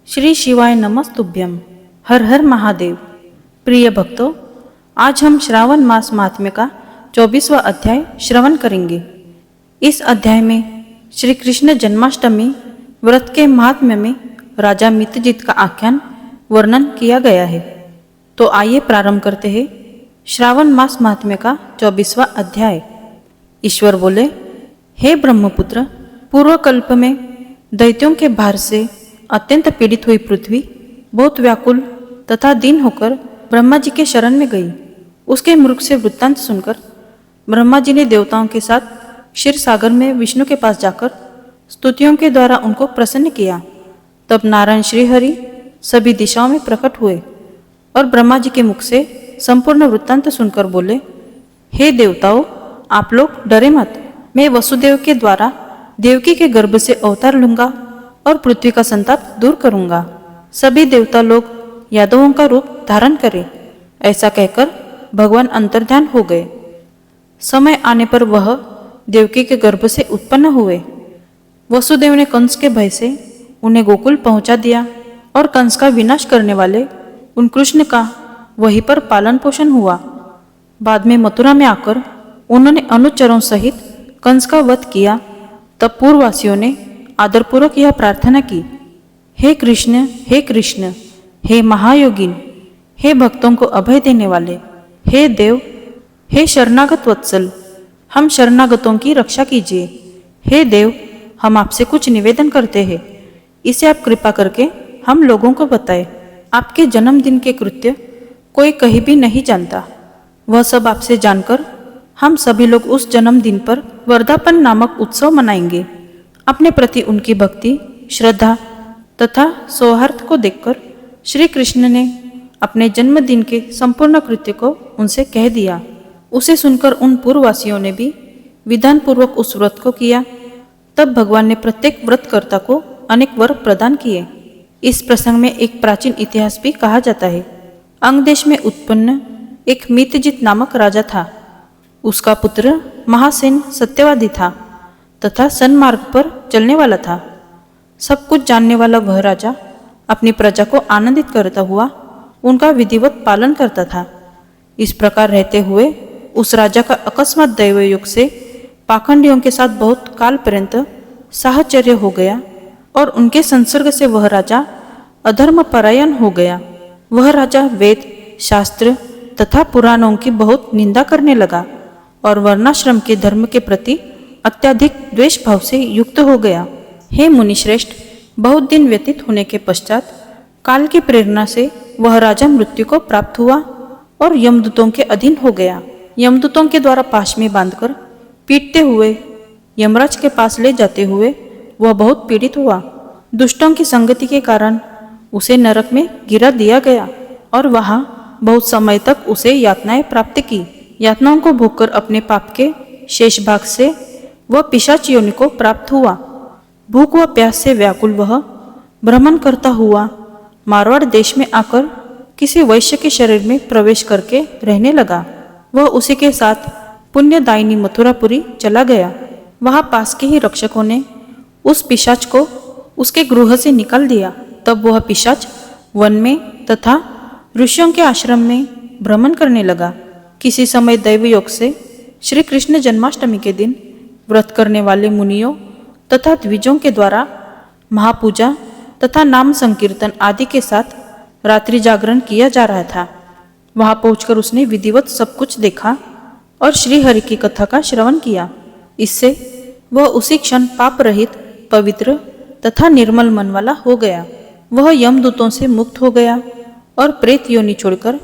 श्री शिवाय नमस्तुभ्यम। हर हर महादेव। प्रिय भक्तों, आज हम श्रावण मास महात्म्य का 24वां अध्याय श्रवण करेंगे। इस अध्याय में श्री कृष्ण जन्माष्टमी व्रत के महात्म्य में राजा मितजित का आख्यान वर्णन किया गया है। तो आइए प्रारंभ करते हैं श्रावण मास महात्म्य का 24वां अध्याय। ईश्वर बोले, हे ब्रह्मपुत्र, पूर्व कल्प में दैत्यों के भार से अत्यंत पीड़ित हुई पृथ्वी बहुत व्याकुल तथा दीन होकर ब्रह्मा जी के शरण में गई। उसके मृग से वृत्तांत सुनकर ब्रह्मा जी ने देवताओं के साथ क्षीर सागर में विष्णु के पास जाकर स्तुतियों के द्वारा उनको प्रसन्न किया। तब नारायण श्रीहरि सभी दिशाओं में प्रकट हुए और ब्रह्मा जी के मुख से संपूर्ण वृत्तांत सुनकर बोले, हे देवताओं, आप लोग डरे मत। मैं वसुदेव के द्वारा देवकी के गर्भ से अवतार लूंगा और पृथ्वी का संताप दूर करूंगा। सभी देवता लोग यादवों का रूप धारण करें। ऐसा कहकर भगवान अंतर्ध्यान हो गए। समय आने पर वह देवकी के गर्भ से उत्पन्न हुए। वसुदेव ने कंस के भय से उन्हें गोकुल पहुंचा दिया और कंस का विनाश करने वाले उन कृष्ण का वहीं पर पालन पोषण हुआ। बाद में मथुरा में आकर उन्होंने अनुचरों सहित कंस का वध किया। तब पूर्ववासियों ने आदरपूर्वक यह प्रार्थना की, हे कृष्ण, हे कृष्ण, हे महायोगिन, हे भक्तों को अभय देने वाले, हे देव, हे शरणागत वत्सल, हम शरणागतों की रक्षा कीजिए। हे देव, हम आपसे कुछ निवेदन करते हैं, इसे आप कृपा करके हम लोगों को बताएं। आपके जन्मदिन के कृत्य कोई कहीं भी नहीं जानता। वह सब आपसे जानकर हम सभी लोग उस जन्मदिन पर वर्धापन नामक उत्सव मनाएंगे। अपने प्रति उनकी भक्ति, श्रद्धा तथा सौहार्द को देखकर श्री कृष्ण ने अपने जन्मदिन के संपूर्ण कृत्य को उनसे कह दिया। उसे सुनकर उन पूर्ववासियों ने भी विधान पूर्वक उस व्रत को किया। तब भगवान ने प्रत्येक व्रतकर्ता को अनेक वर प्रदान किए। इस प्रसंग में एक प्राचीन इतिहास भी कहा जाता है। अंग देश में उत्पन्न एक मितजित नामक राजा था। उसका पुत्र महासेन सत्यवादी था तथा सन्मार्ग पर चलने वाला था। सब कुछ जानने वाला वह राजा अपनी प्रजा को आनंदित करता हुआ उनका विधिवत पालन करता था। इस प्रकार रहते हुए उस राजा का अकस्मात दैवयोग से पाखंडियों के साथ बहुत काल पर्यंत साहचर्य हो गया और उनके संसर्ग से वह राजा अधर्म परायण हो गया। वह राजा वेद, शास्त्र तथा पुराणों की बहुत निंदा करने लगा और वर्णाश्रम के धर्म के प्रति अत्यधिक द्वेष भाव से युक्त हो गया। हे मुनिश्रेष्ठ, बहुत दिन व्यतीत होने के पश्चात काल की प्रेरणा से वह राजा मृत्यु को प्राप्त हुआ और यमदूतों के अधीन हो गया। यमदूतों के द्वारा पाश में बांधकर पीटते हुए यमराज के पास ले जाते हुए वह बहुत पीड़ित हुआ। दुष्टों की संगति के कारण उसे नरक में गिरा दिया गया और वहां बहुत समय तक उसे यातनाएं प्राप्त की। यातनाओं को भोगकर अपने पाप के शेष भाग से वह पिशाच योनि को प्राप्त हुआ। भूख व प्यास से व्याकुल वह भ्रमण करता हुआ मारवाड़ देश में आकर किसी वैश्य के शरीर में प्रवेश करके रहने लगा। वह उसी के साथ पुण्यदायिनी मथुरापुरी चला गया। वहां पास के ही रक्षकों ने उस पिशाच को उसके गृह से निकाल दिया। तब वह पिशाच वन में तथा ऋषियों के आश्रम में भ्रमण करने लगा। किसी समय दैवयोग से श्री कृष्ण जन्माष्टमी के दिन व्रत करने वाले मुनियों तथा द्विजों के द्वारा महापूजा तथा नाम संकीर्तन आदि के साथ रात्रि जागरण किया जा रहा था। वहां पहुंचकर उसने विधिवत सब कुछ देखा और श्री हरि की कथा का श्रवण किया। इससे वह उसी क्षण पाप रहित, पवित्र तथा निर्मल मन वाला हो गया। वह यमदूतों से मुक्त हो गया और प्रेत योनि छोड़कर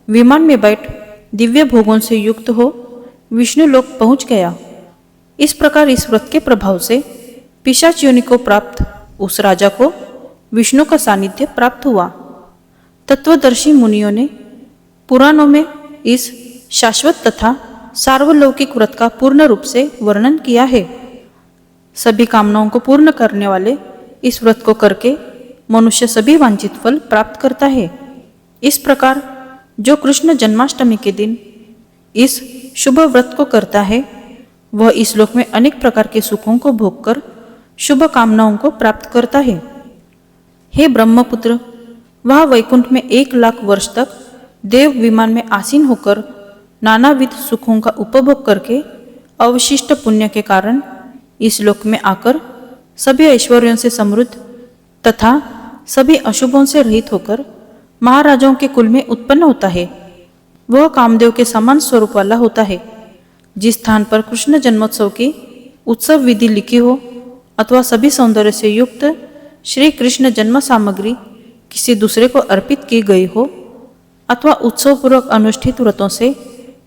विमान में बैठ दिव्य भोगों से युक्त हो विष्णु लोक पहुंच गया। इस प्रकार इस व्रत के प्रभाव से पिशाच योनि को प्राप्त उस राजा को विष्णु का सानिध्य प्राप्त हुआ। तत्वदर्शी मुनियों ने पुराणों में इस शाश्वत तथा सार्वलौकिक व्रत का पूर्ण रूप से वर्णन किया है। सभी कामनाओं को पूर्ण करने वाले इस व्रत को करके मनुष्य सभी वांछित फल प्राप्त करता है। इस प्रकार जो कृष्ण जन्माष्टमी के दिन इस शुभ व्रत को करता है वह इस लोक में अनेक प्रकार के सुखों को भोगकर शुभ कामनाओं को प्राप्त करता है। हे ब्रह्मपुत्र, वह वैकुंठ में 1,00,000 वर्ष तक देव विमान में आसीन होकर नानाविध सुखों का उपभोग करके अवशिष्ट पुण्य के कारण इस लोक में आकर सभी ऐश्वर्यों से समृद्ध तथा सभी अशुभों से रहित होकर महाराजाओं के कुल में उत्पन्न होता है। वह कामदेव के समान स्वरूप वाला होता है। जिस स्थान पर कृष्ण जन्मोत्सव की उत्सव विधि लिखी हो अथवा सभी सौंदर्य से युक्त श्री कृष्ण जन्म सामग्री किसी दूसरे को अर्पित की गई हो अथवा उत्सव पूर्वक अनुष्ठित व्रतों से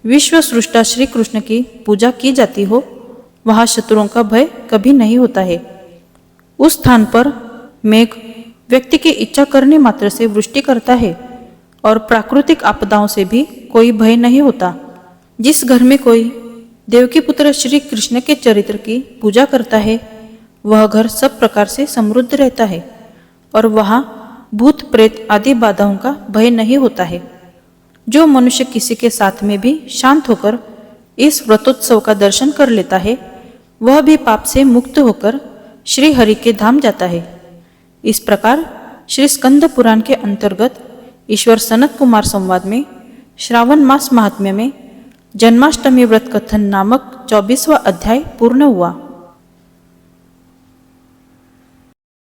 विश्व सृष्टा श्री कृष्ण की पूजा की जाती हो, वहां शत्रुओं का भय कभी नहीं होता है। उस स्थान पर मेघ व्यक्ति की इच्छा करने मात्र से वृष्टि करता है और प्राकृतिक आपदाओं से भी कोई भय नहीं होता। जिस घर में कोई देवकी पुत्र श्री कृष्ण के चरित्र की पूजा करता है, वह घर सब प्रकार से समृद्ध रहता है और वहाँ भूत प्रेत आदि बाधाओं का भय नहीं होता है। जो मनुष्य किसी के साथ में भी शांत होकर इस व्रतोत्सव का दर्शन कर लेता है, वह भी पाप से मुक्त होकर श्री हरि के धाम जाता है। इस प्रकार श्री स्कंद पुराण के अंतर्गत ईश्वर सनत कुमार संवाद में श्रावण मास महात्म्य में जन्माष्टमी व्रत कथन नामक 24वां अध्याय पूर्ण हुआ।